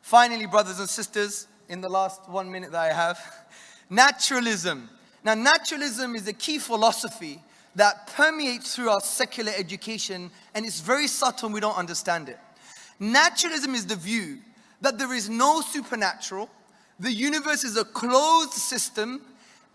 Finally, brothers and sisters, in the last 1 minute that I have, naturalism. Now, naturalism is a key philosophy that permeates through our secular education, and it's very subtle and we don't understand it. Naturalism is the view that there is no supernatural, the universe is a closed system,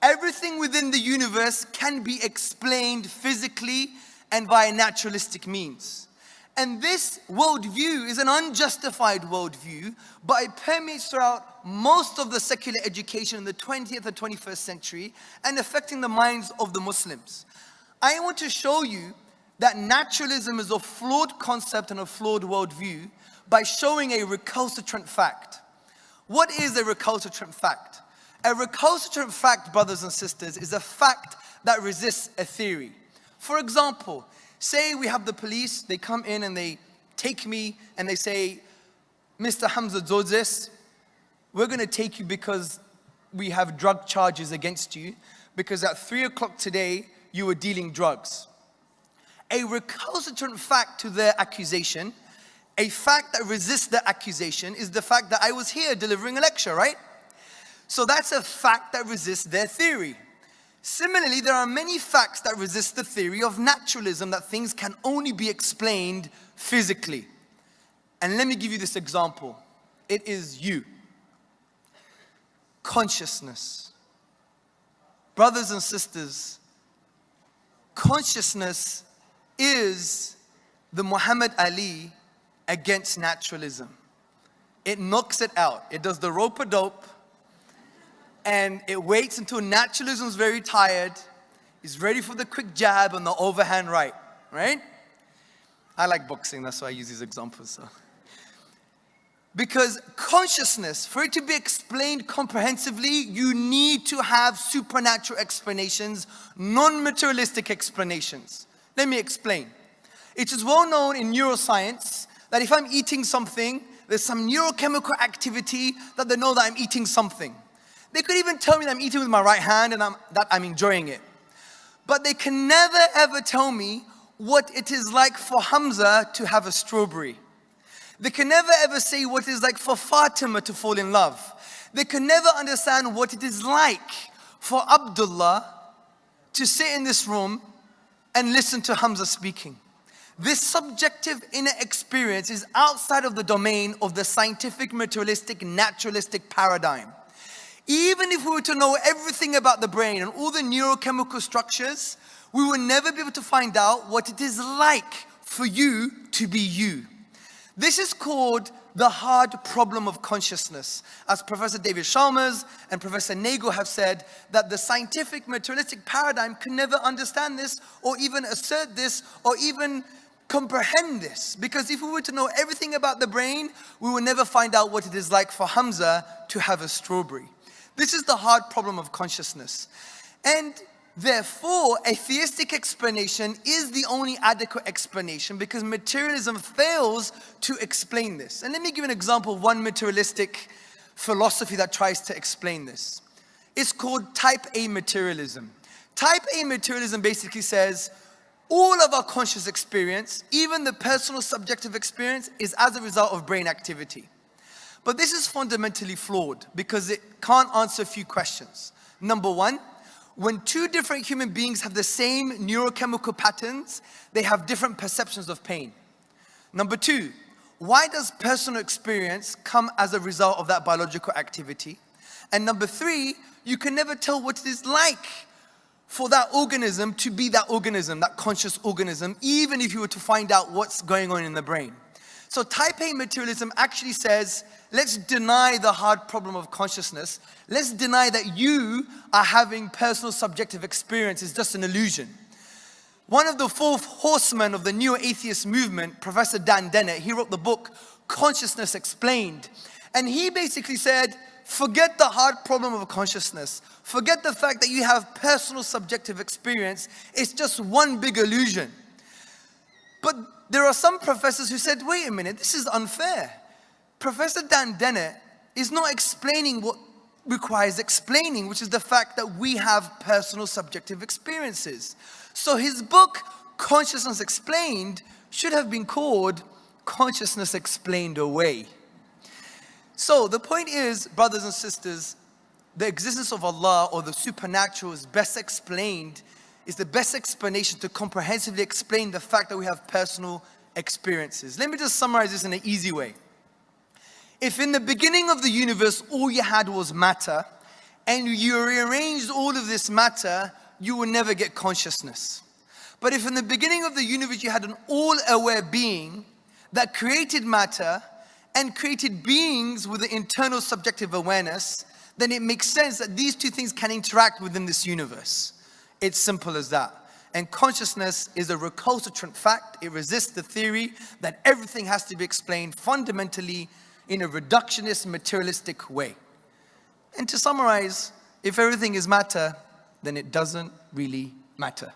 everything within the universe can be explained physically and via naturalistic means. And this worldview is an unjustified worldview, but it permeates throughout most of the secular education in the 20th and 21st century and affecting the minds of the Muslims. I want to show you that naturalism is a flawed concept and a flawed worldview by showing a recalcitrant fact. What is a recalcitrant fact? A recalcitrant fact, brothers and sisters, is a fact that resists a theory. For example, say we have the police, they come in and they take me and they say, Mr. Hamza Tzortzis, we're going to take you because we have drug charges against you, because at 3 o'clock today, you were dealing drugs. A recalcitrant fact to their accusation, a fact that resists the accusation, is the fact that I was here delivering a lecture, right? So that's a fact that resists their theory. Similarly, there are many facts that resist the theory of naturalism, that things can only be explained physically. And let me give you this example. It is you. Consciousness. Brothers and sisters, consciousness is the Muhammad Ali against naturalism. It knocks it out. It does the rope-a-dope, and it waits until naturalism is very tired, is ready for the quick jab and the overhand right? I like boxing, that's why I use these examples. So. Because consciousness, for it to be explained comprehensively, you need to have supernatural explanations, non-materialistic explanations. Let me explain. It is well known in neuroscience that if I'm eating something, there's some neurochemical activity that they know that I'm eating something. They could even tell me that I'm eating with my right hand and that I'm enjoying it. But they can never ever tell me what it is like for Hamza to have a strawberry. They can never ever say what it is like for Fatima to fall in love. They can never understand what it is like for Abdullah to sit in this room and listen to Hamza speaking. This subjective inner experience is outside of the domain of the scientific, materialistic, naturalistic paradigm. Even if we were to know everything about the brain and all the neurochemical structures, we will never be able to find out what it is like for you to be you. This is called the hard problem of consciousness. As Professor David Chalmers and Professor Nagel have said, that the scientific materialistic paradigm can never understand this or even assert this or even comprehend this. Because if we were to know everything about the brain, we will never find out what it is like for Hamza to have a strawberry. This is the hard problem of consciousness. And therefore, a theistic explanation is the only adequate explanation because materialism fails to explain this. And let me give an example of one materialistic philosophy that tries to explain this. It's called type A materialism. Type A materialism basically says all of our conscious experience, even the personal subjective experience, is as a result of brain activity. But this is fundamentally flawed because it can't answer a few questions. Number one, when two different human beings have the same neurochemical patterns, they have different perceptions of pain. Number two, why does personal experience come as a result of that biological activity? And number three, you can never tell what it is like for that organism to be that organism, that conscious organism, even if you were to find out what's going on in the brain. So type A materialism actually says, let's deny the hard problem of consciousness. Let's deny that you are having personal subjective experience. It's just an illusion. One of the fourth horsemen of the neo-atheist movement, Professor Dan Dennett, he wrote the book, Consciousness Explained. And he basically said, forget the hard problem of consciousness. Forget the fact that you have personal subjective experience. It's just one big illusion. But there are some professors who said, wait a minute, this is unfair. Professor Dan Dennett is not explaining what requires explaining, which is the fact that we have personal subjective experiences. So his book, Consciousness Explained, should have been called Consciousness Explained Away. So the point is, brothers and sisters, the existence of Allah or the supernatural is the best explanation to comprehensively explain the fact that we have personal experiences. Let me just summarize this in an easy way. If in the beginning of the universe all you had was matter, and you rearranged all of this matter, you will never get consciousness. But if in the beginning of the universe you had an all-aware being that created matter and created beings with an internal subjective awareness, then it makes sense that these two things can interact within this universe. It's simple as that. And consciousness is a recalcitrant fact. It resists the theory that everything has to be explained fundamentally in a reductionist, materialistic way. And to summarize, if everything is matter, then it doesn't really matter.